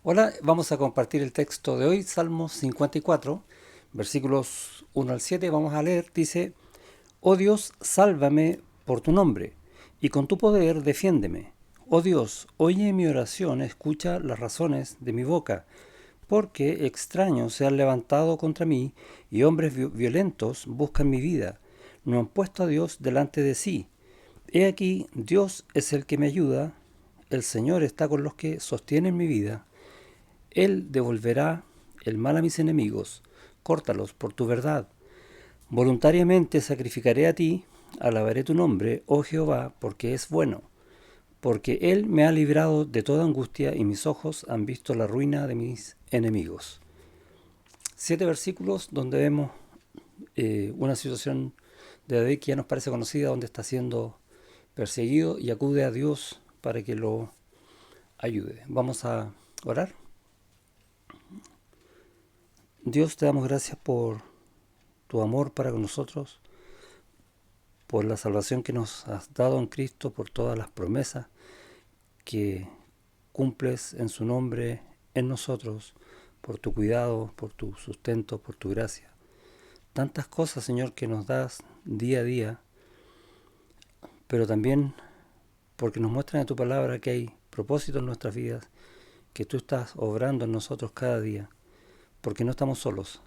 Hola, vamos a compartir el texto de hoy, Salmos 54, versículos 1 al 7. Vamos a leer, dice: Oh Dios, sálvame por tu nombre, y con tu poder defiéndeme. Oh Dios, oye mi oración, escucha las razones de mi boca, porque extraños se han levantado contra mí, y hombres violentos buscan mi vida. No han puesto a Dios delante de sí. He aquí, Dios es el que me ayuda, el Señor está con los que sostienen mi vida. Él devolverá el mal a mis enemigos, córtalos por tu verdad. Voluntariamente sacrificaré a ti, alabaré tu nombre, oh Jehová, porque es bueno, porque Él me ha librado de toda angustia y mis ojos han visto la ruina de mis enemigos. 7 versículos donde vemos una situación de David que ya nos parece conocida, donde está siendo perseguido y acude a Dios para que lo ayude. Vamos a orar. Dios, te damos gracias por tu amor para con nosotros, por la salvación que nos has dado en Cristo, por todas las promesas que cumples en su nombre en nosotros, por tu cuidado, por tu sustento, por tu gracia. Tantas cosas, Señor, que nos das día a día, pero también porque nos muestran en tu palabra que hay propósito en nuestras vidas, que tú estás obrando en nosotros cada día, porque no estamos solos.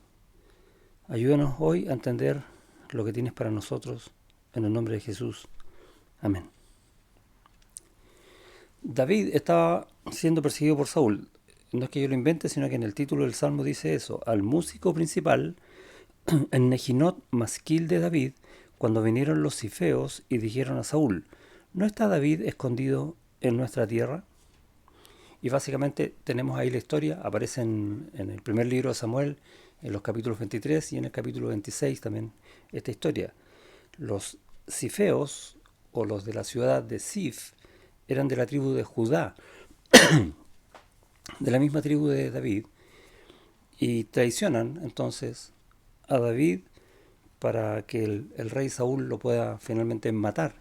Ayúdanos hoy a entender lo que tienes para nosotros, en el nombre de Jesús. Amén. David estaba siendo perseguido por Saúl. No es que yo lo invente, sino que en el título del Salmo dice eso. Al músico principal, en Nejinot, masquil de David, cuando vinieron los cifeos y dijeron a Saúl: ¿no está David escondido en nuestra tierra? Y básicamente tenemos ahí la historia. Aparece en el primer libro de Samuel, en los capítulos 23 y en el capítulo 26 también esta historia. Los cifeos, o los de la ciudad de Sif, eran de la tribu de Judá, de la misma tribu de David, y traicionan entonces a David para que el rey Saúl lo pueda finalmente matar.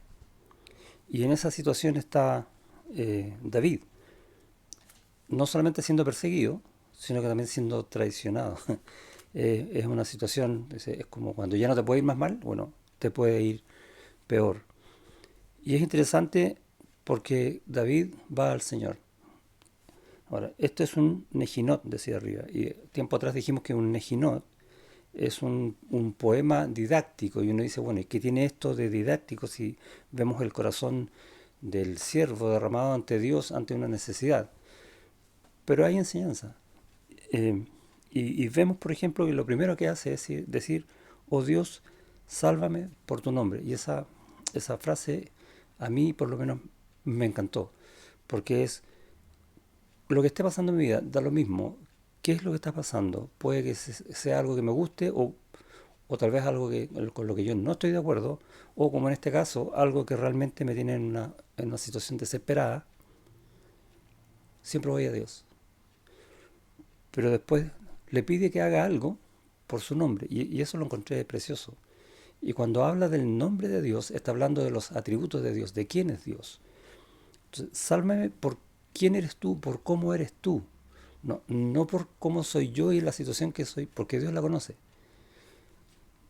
Y en esa situación está David, no solamente siendo perseguido, sino que también siendo traicionado. Es una situación, es como cuando ya no te puede ir más mal, bueno, te puede ir peor. Y es interesante porque David va al Señor. Ahora, esto es un nejinot, decía arriba, y tiempo atrás dijimos que un nejinot es un poema didáctico, y uno dice, bueno, ¿y qué tiene esto de didáctico si vemos el corazón del siervo derramado ante Dios ante una necesidad? Pero hay enseñanza. Eh, y vemos, por ejemplo, que lo primero que hace es decir, oh Dios, sálvame por tu nombre. Y esa frase a mí por lo menos me encantó, porque es lo que esté pasando en mi vida, da lo mismo. ¿Qué es lo que está pasando? Puede que sea algo que me guste o tal vez algo con lo que yo no estoy de acuerdo, o como en este caso, algo que realmente me tiene en una situación desesperada. Siempre voy a Dios. Pero después le pide que haga algo por su nombre, y eso lo encontré precioso. Y cuando habla del nombre de Dios, está hablando de los atributos de Dios, de quién es Dios. Entonces, sálvame por quién eres tú, por cómo eres tú. No por cómo soy yo y la situación que soy, porque Dios la conoce.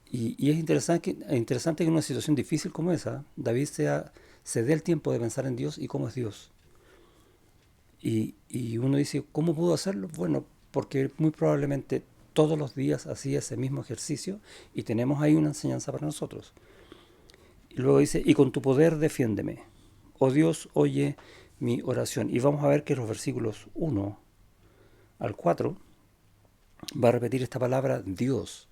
Y es interesante que en una situación difícil como esa, David se dé el tiempo de pensar en Dios y cómo es Dios. Y uno dice, ¿cómo pudo hacerlo? Bueno, porque muy probablemente todos los días hacía ese mismo ejercicio y tenemos ahí una enseñanza para nosotros. Y luego dice, y con tu poder defiéndeme. Oh Dios, oye mi oración. Y vamos a ver que los versículos 1 al 4 va a repetir esta palabra Dios.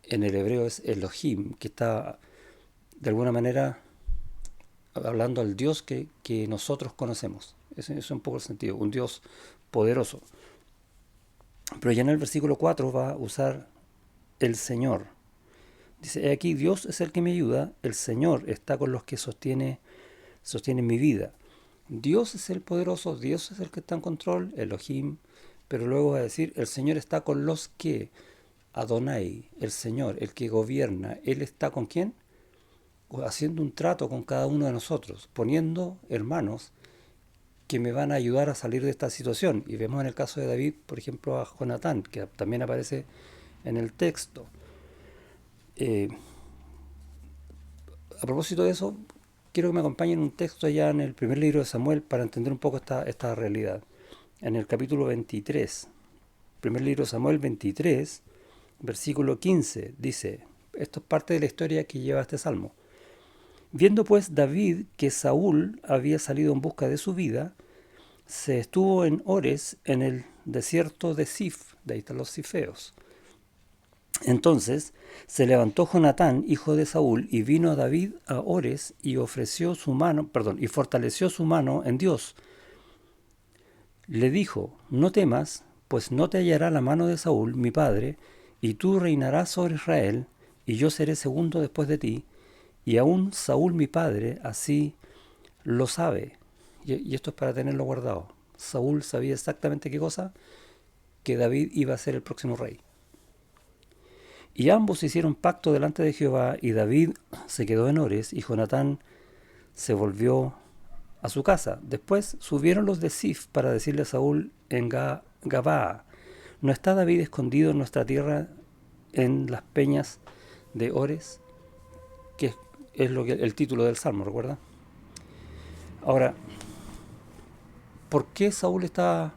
En el hebreo es Elohim, que está de alguna manera hablando al Dios que nosotros conocemos. Ese es un poco el sentido, un Dios poderoso. Pero ya en el versículo 4 va a usar el Señor. Dice, aquí Dios es el que me ayuda, el Señor está con los que sostienen mi vida. Dios es el poderoso, Dios es el que está en control, Elohim, pero luego va a decir, el Señor está con los que, Adonai, el Señor, el que gobierna, Él está con quién? Haciendo un trato con cada uno de nosotros, poniendo hermanos que me van a ayudar a salir de esta situación. Y vemos en el caso de David, por ejemplo, a Jonatán, que también aparece en el texto. Eh, a propósito de eso, quiero que me acompañen un texto allá en el primer libro de Samuel para entender un poco esta realidad. En el capítulo 23, primer libro de Samuel 23, versículo 15, dice, esto es parte de la historia que lleva este salmo. Viendo pues David que Saúl había salido en busca de su vida, se estuvo en Ores, en el desierto de Sif, de ahí están los sifeos. Entonces se levantó Jonatán, hijo de Saúl, y vino a David a Ores y ofreció su mano, y fortaleció su mano en Dios. Le dijo, no temas, pues no te hallará la mano de Saúl, mi padre, y tú reinarás sobre Israel, y yo seré segundo después de ti, y aún Saúl mi padre, así lo sabe. Y esto es para tenerlo guardado. Saúl sabía exactamente qué cosa, que David iba a ser el próximo rey. Y ambos hicieron pacto delante de Jehová, y David se quedó en Ores, y Jonatán se volvió a su casa. Después subieron los de Sif para decirle a Saúl en Gabaa, ¿no está David escondido en nuestra tierra en las peñas de Ores? Que es el título del salmo, ¿recuerda? Ahora, ¿por qué Saúl está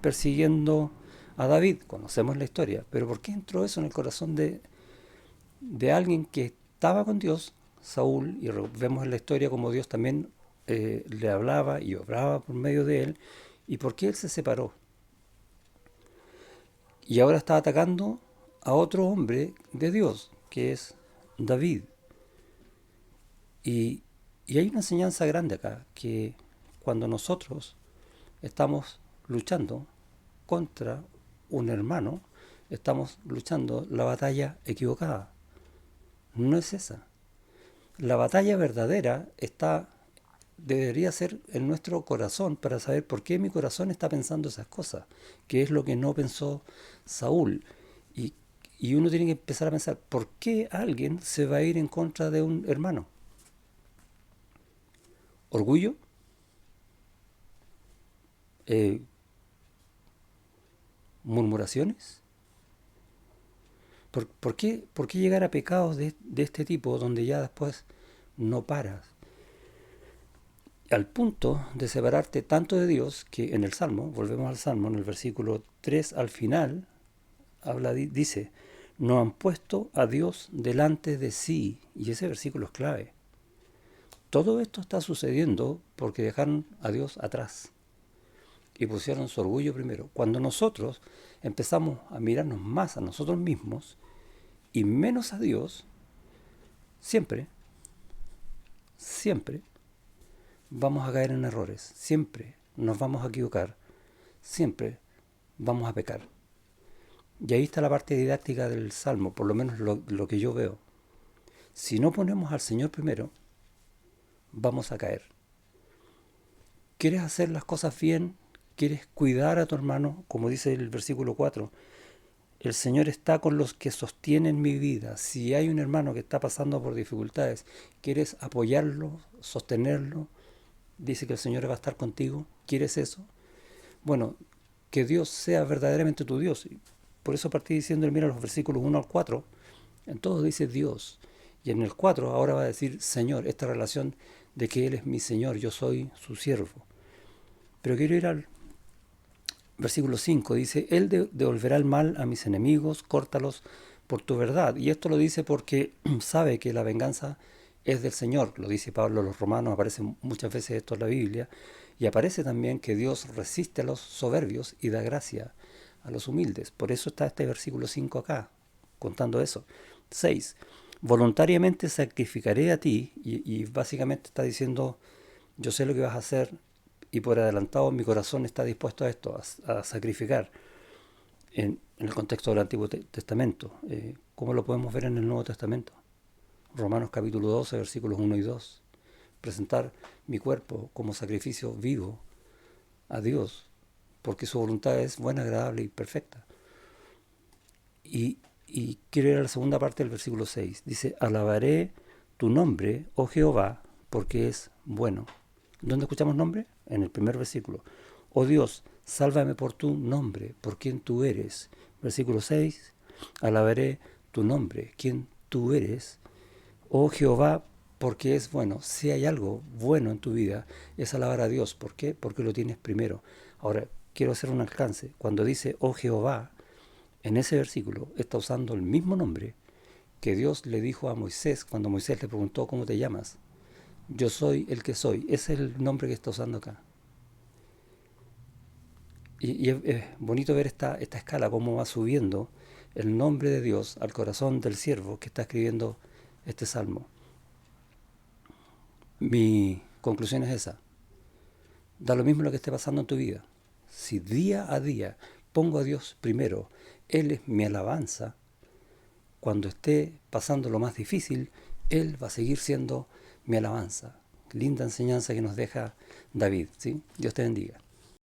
persiguiendo a David? Conocemos la historia, pero ¿por qué entró eso en el corazón de alguien que estaba con Dios, Saúl, y vemos en la historia como Dios también le hablaba y obraba por medio de él, y por qué él se separó? Y ahora está atacando a otro hombre de Dios, que es David. Y, y hay una enseñanza grande acá, que cuando nosotros estamos luchando contra un hermano, estamos luchando la batalla equivocada. No es esa. La batalla verdadera debería ser en nuestro corazón para saber por qué mi corazón está pensando esas cosas, que es lo que no pensó Saúl. Y, y uno tiene que empezar a pensar, ¿por qué alguien se va a ir en contra de un hermano? ¿Orgullo? Eh, ¿Murmuraciones? ¿Por qué llegar a pecados de este tipo donde ya después no paras? Al punto de separarte tanto de Dios que en el Salmo, volvemos al Salmo, en el versículo 3 al final, dice, no han puesto a Dios delante de sí. Y ese versículo es clave. Todo esto está sucediendo porque dejaron a Dios atrás y pusieron su orgullo primero. Cuando nosotros empezamos a mirarnos más a nosotros mismos y menos a Dios, siempre, siempre vamos a caer en errores, siempre nos vamos a equivocar, siempre vamos a pecar. Y ahí está la parte didáctica del Salmo, por lo menos lo que yo veo. Si no ponemos al Señor primero, vamos a caer. ¿Quieres hacer las cosas bien? ¿Quieres cuidar a tu hermano? Como dice el versículo 4, el Señor está con los que sostienen mi vida. Si hay un hermano que está pasando por dificultades, ¿quieres apoyarlo, sostenerlo? Dice que el Señor va a estar contigo. ¿Quieres eso? Bueno, que Dios sea verdaderamente tu Dios. Por eso partí diciendo, mira los versículos 1 al 4, en todos dice Dios. Y en el 4 ahora va a decir Señor, esta relación de que Él es mi Señor, yo soy su siervo. Pero quiero ir al versículo 5, dice, Él devolverá el mal a mis enemigos, córtalos por tu verdad. Y esto lo dice porque sabe que la venganza es del Señor. Lo dice Pablo a los romanos, aparece muchas veces esto en la Biblia. Y aparece también que Dios resiste a los soberbios y da gracia a los humildes. Por eso está este versículo 5 acá, contando eso. 6. Voluntariamente sacrificaré a ti, y básicamente está diciendo, yo sé lo que vas a hacer, y por adelantado mi corazón está dispuesto a esto, a sacrificar. En el contexto del Antiguo Testamento. ¿Cómo lo podemos ver en el Nuevo Testamento? Romanos capítulo 12, versículos 1 y 2. Presentar mi cuerpo como sacrificio vivo a Dios, porque su voluntad es buena, agradable y perfecta. Y quiero ir a la segunda parte del versículo 6. Dice, alabaré tu nombre, oh Jehová, porque es bueno. ¿Dónde escuchamos nombre? en el primer versículo. Oh Dios, sálvame por tu nombre, por quien tú eres. Versículo 6, alabaré tu nombre, quien tú eres. Oh Jehová, porque es bueno. Si hay algo bueno en tu vida, es alabar a Dios. ¿Por qué? Porque lo tienes primero. Ahora, quiero hacer un alcance. Cuando dice, oh Jehová, en ese versículo está usando el mismo nombre que Dios le dijo a Moisés cuando Moisés le preguntó, ¿cómo te llamas? Yo soy el que soy. Ese es el nombre que está usando acá. Y es bonito ver esta escala, cómo va subiendo el nombre de Dios al corazón del siervo que está escribiendo este salmo. Mi conclusión es esa. Da lo mismo lo que esté pasando en tu vida. Si día a día pongo a Dios primero, Él es mi alabanza, cuando esté pasando lo más difícil, Él va a seguir siendo mi alabanza. Linda enseñanza que nos deja David, ¿sí? Dios te bendiga.